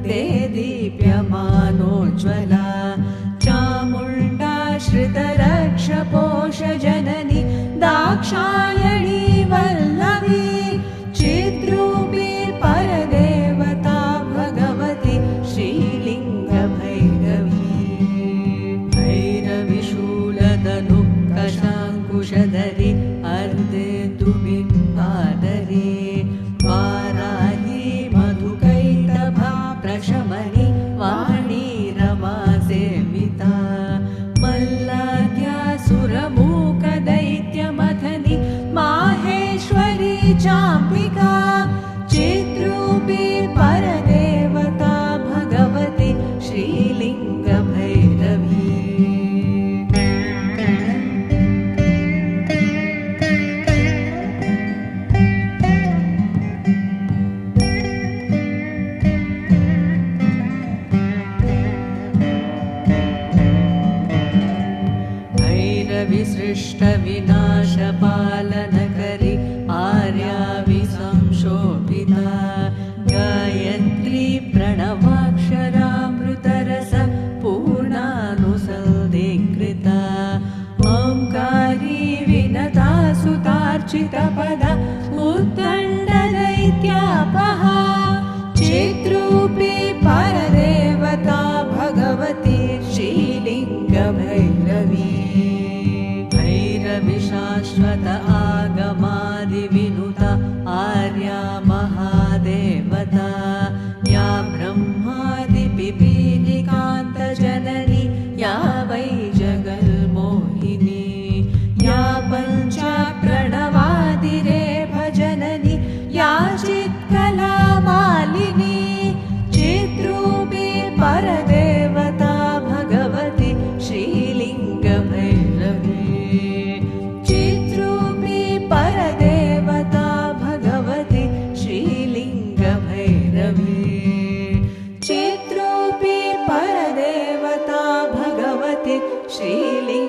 ते दीप्यमानोज्ज्वला चामुण्डाश्रितरक्षपोषजननी दाक्षायणी वल्लभी चिद्रूपी परदेवता भगवती श्रीलिङ्गभैरवी भैरविशूलधनुकशाङ्कुशधरी अर्धेन्दुबिम्बाधरी वाराही मधुकैटभा प्रशमनी वाणी रमा सेविता मल्लाद्यासुरमूकदैत्यमथनी माहेश्वरी चाम्बिका चिद्रूपी परदेवता भगवती श्रीलिङ्गभैरवी भैरविसृष्टविनाशपालनकरी आर्याविसंशोभिता गायत्री प्रणवाक्षरामृतरस पूर्णानुसन्धिकृता ओंकारी विनता सुतार्चितपदा उत्तण्डदैत्यापहा चिद्रूपी परदेवता भगवती श्रीलिङ्गभैरवी भैरविशाश्वत आगमादिविनुता आर्या महादेवता या ब्रह्मादिपिपीलिकान्तजननी या वै जगन्मोहिनी या पञ्चाप्रणवादिरेफजननी या चित्कलामालिनी चिद्रूपी परदेवता भगवती श्रीलिङ्गभैरवी परदेवता भगवती श्रीलिङ्गभैरवी चिद्रूपी परदेवता भगवती श्रीलिङ्ग